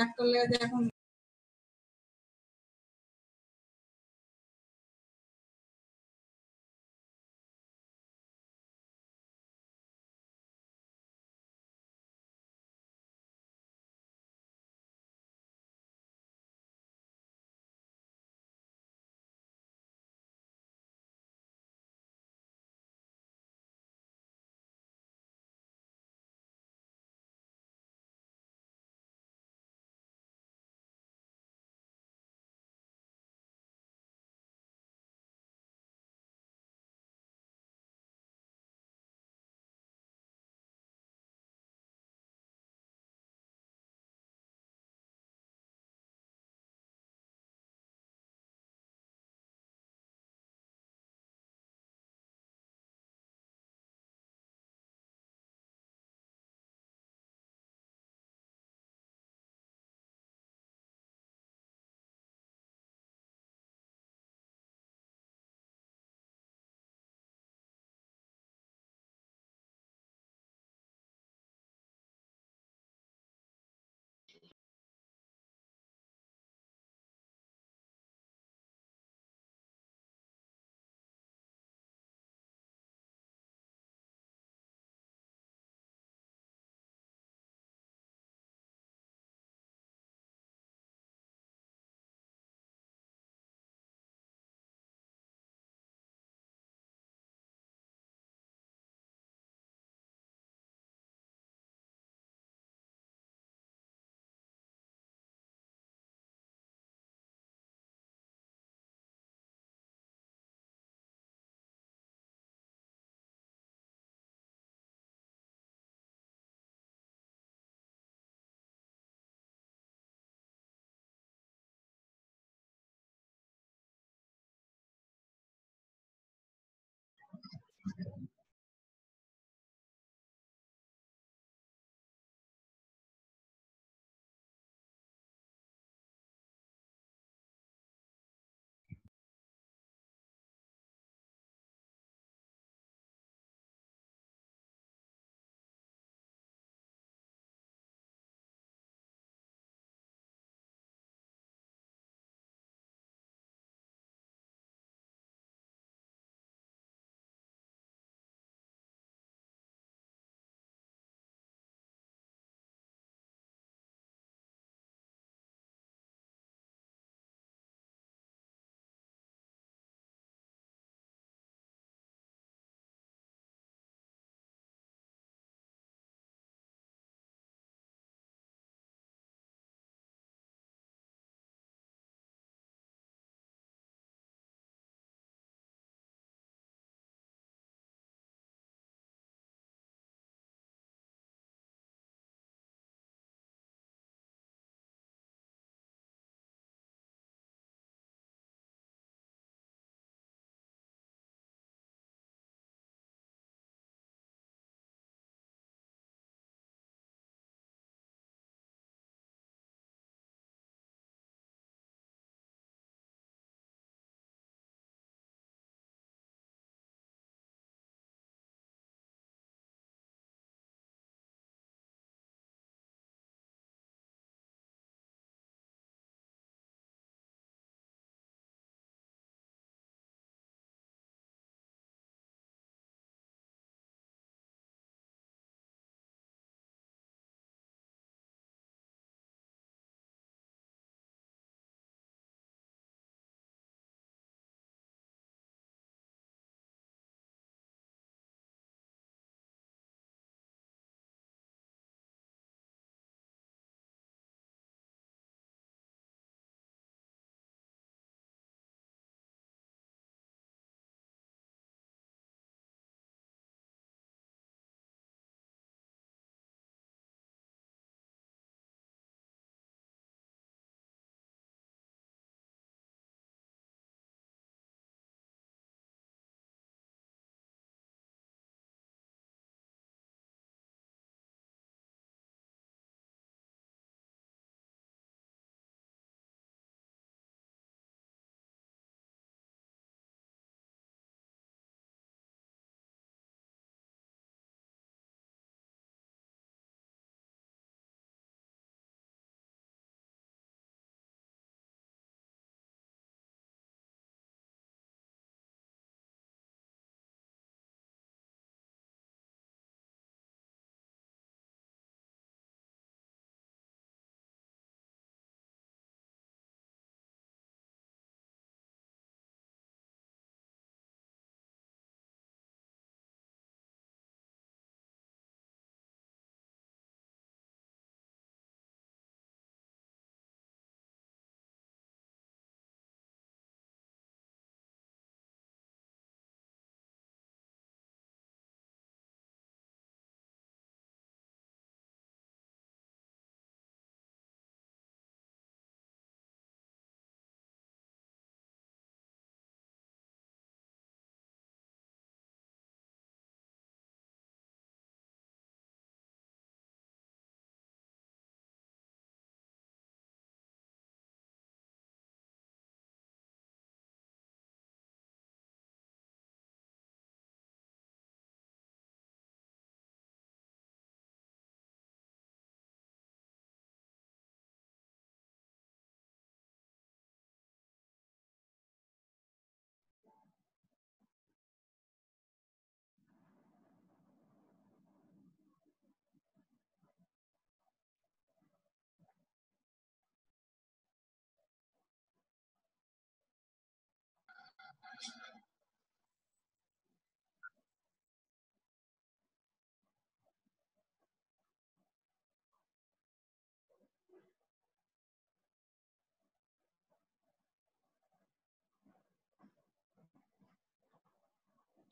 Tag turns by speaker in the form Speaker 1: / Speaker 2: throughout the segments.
Speaker 1: একটা লেগে এখন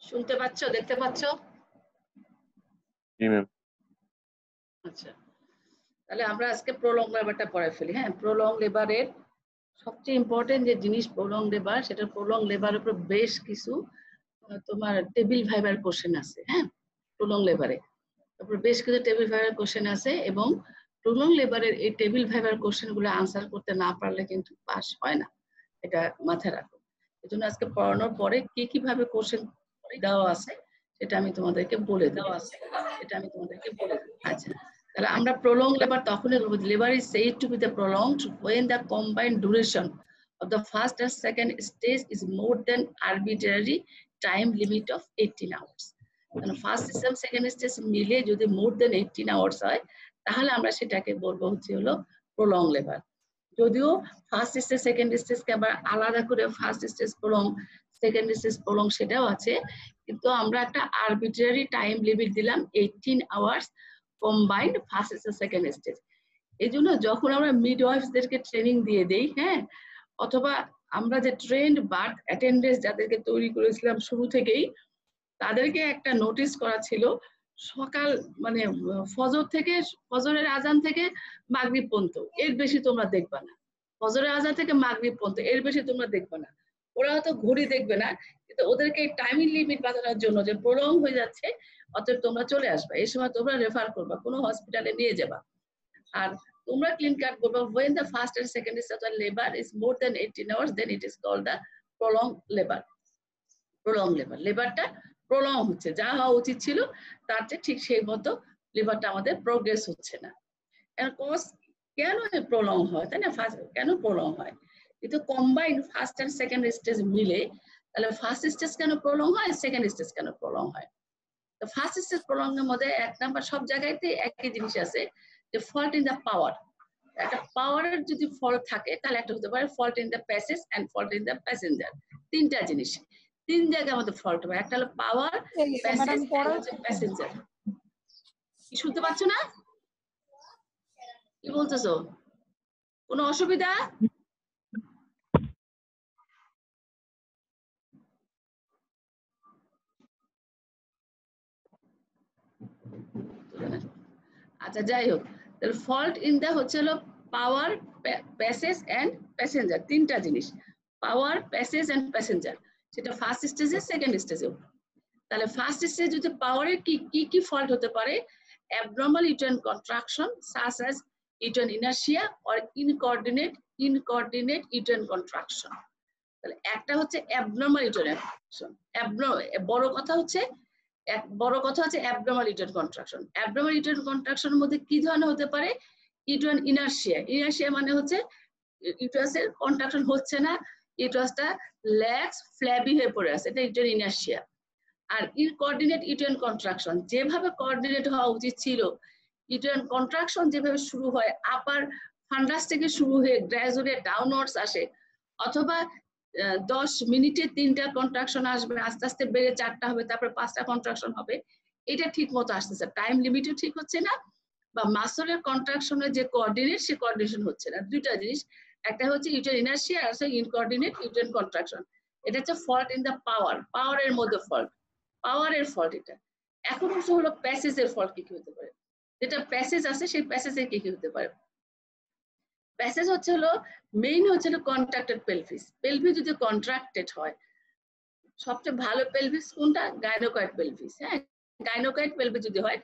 Speaker 1: শুনতে পাচ্ছ, দেখতে পাচ্ছ?
Speaker 2: জি ম্যাম।
Speaker 1: আচ্ছা, তাহলে আমরা আজকে প্রলং লেবারটা পড়ে ফেলি। হ্যাঁ, প্রলং লেবারের সবচেয়ে ইম্পর্টেন্ট যে জিনিস প্রলং লেবার, সেটা প্রলং লেবারের উপর বেশ কিছু তোমার টেবিল ভাইবার কোশ্চেন আছে। হ্যাঁ, প্রলং লেবারে তারপর বেশ কিছু টেবিল ভাইবার কোশ্চেন আছে, এবং প্রলং লেবারের এই টেবিল ভাইবার কোশ্চেন গুলো আনসার করতে না পারলে কিন্তু পাস হয় না, এটা মাথায় রাখো। এজন্য আজকে পড়ানোর পরে কি কিভাবে কোশ্চেন দেওয়া আছে সেটা আমি তোমাদেরকে বলে দেব। আচ্ছা, তাহলে আমরা প্রলং লেবার তখনই বলবো, labour is said to be the prolonged when the combined duration of the first and second stage is more than arbitrary time limit of 18 hours. কারণ ফার্স্ট সিস্টেম সেকেন্ড স্টেজ মিলে যদি মোর দেন 18 hours হয়, তাহলে আমরা সেটাকে বলবো হচ্ছে হলো প্রলং লেবার। যদিও ফার্স্ট স্টেজ সেকেন্ড স্টেজকে আবার আলাদা করে first stage prolong second stage prolong সেটাও আছে, কিন্তু আমরা একটা আরবিট্রারি টাইম লিমিট দিলাম 18 hours combined first stage second stage. এই জন্য যখন আমরা মিডওয়াইফসদেরকে ট্রেনিং দিয়ে দেই, হ্যাঁ, অথবা আমরা যে ট্রেন্ড বার্থ অ্যাটেন্ডেন্স যাদেরকে তৈরি করেছিলাম শুরু থেকেই, তাদেরকে একটা নোটিস করা ছিল সকাল মানে ফজরের আজান থেকে মাগরিব পর্যন্ত, এর বেশি তোমরা দেখবা না। ফজরের আজান থেকে মাগরিব পর্যন্ত এর বেশি তোমরা দেখবে না। ওরা হয়তো ঘড়ি দেখবে না, কিন্তু ওদেরকে টাইমিং লিমিট বাঁধানোর জন্য যে প্রলং হয়ে যাচ্ছে, অতএব তোমরা চলে আসবে, এই সময় তোমরা রেফার করবা, কোনো হসপিটালে নিয়ে যাবা। আর তোমরা ক্লিন কাট করবা, when the first and second stage of labor is more than 18 hours, then it is called the prolonged labor. Prolong labour, লেবারটা প্রলং হচ্ছে, যা হওয়া উচিত ছিল তার চেয়ে ঠিক সেই মতো লেবারটা আমাদের প্রোগ্রেস হচ্ছে না। কেন প্রলং হয়, তাই না? কেন প্রলং হয়? কিন্তু combine first and second stage মিলে, তাহলে ফার্স্ট স্টেজ কেন প্রলং হয়, সেকেন্ড স্টেজ কেন প্রলং হয়? তো ফার্স্ট স্টেজ প্রলং এর মধ্যে এক নাম্বার, সব জায়গাতে একই জিনিস আছে, যে ফল্ট ইন দ্য পাওয়ার। একটা পাওয়ারের যদি ফল্ট থাকে, তাহলে একটা হতে পারে fault in the passage and fault in the passenger. তিনটা জিনিস, তিন জায়গায় আমাদের ফল্ট হবে, একটা হলো পাওয়ার, প্যাসেজ এন্ড প্যাসেঞ্জার। কি শুনতে পাচ্ছ না? কি বলতেছো? কোনো অসুবিধা? আচ্ছা, যাই হোক, তাহলে ফল্ট ইন দা হচ্ছে হলো পাওয়ার, প্যাসেজ এন্ড প্যাসেঞ্জার, তিনটা জিনিস, পাওয়ার, প্যাসেজ এন্ড প্যাসেঞ্জার, সেটা ফার্স্ট স্টেজে সেকেন্ড স্টেজেও। তাহলে ফার্স্ট স্টেজ যদি পাওয়ারের কি কি ফল্ট হতে পারে, abnormal uterine contraction such as uterine inertia or incoordinate uterine contraction। তাহলে একটা হচ্ছে abnormal uterine contraction, বড় কথা হচ্ছে abnormal uterine contraction। abnormal uterine contraction এর মধ্যে কি ধরনের হতে পারে? uterine inertia মানে হচ্ছে ইউটারাসের কন্ট্রাকশন হচ্ছে না, ইউটারাসটা ল্যাক্স ফ্ল্যাবি হয়ে পড়ে আছে, এটা uterine inertia। আর ইনকোঅর্ডিনেট ইউটেরাইন কন্ট্রাকশন, যেভাবে কোঅর্ডিনেট হওয়া উচিত ছিল, ইউটেরাইন কন্ট্রাকশন যেভাবে শুরু হয়, আপার ফান্ডাস থেকে শুরু হয়ে গ্র্যাজুয়ালি ডাউনওয়ার্ডস আসে, অথবা 10 মিনিটে 3টা কন্ট্রাকশন আসবে, আস্তে আস্তে বেড়ে 4টা হবে, তারপর 5টা কন্ট্রাকশন হবে, এটা ঠিক মতো আসতেছে, টাইম লিমিটও ঠিক হচ্ছে না, বা মাসলের কন্ট্রাকশনের যে কোঅর্ডিনেট, সে কোঅর্ডিনেশন হচ্ছে না। দুইটা জিনিস, একটা হচ্ছে ইউটেরাইন ইনার্শিয়া, আর হচ্ছে ইনকোঅর্ডিনেট ইউটেরাইন কন্ট্রাকশন। এটা হচ্ছে ফল্ট ইন দ্য পাওয়ারের মধ্যে ফল্ট, পাওয়ারের ফল্ট এটা। এখন হলো প্যাসেজের ফল্ট কি কি হতে পারে, যেটা প্যাসেজ আছে সেই প্যাসেজে কি কি হতে পারে। প্যাসেজ হচ্ছে হলো মেইন হচ্ছে হলো কন্ট্রাক্টেড পেলভিস। পেলভিস যদি কন্ট্রাক্টেড হয়, সবচেয়ে ভালো পেলভিস কোনটা? গাইনোকয়েড পেলভিস। হ্যাঁ, গাইনোকয়েড পেলভিস যদি হয়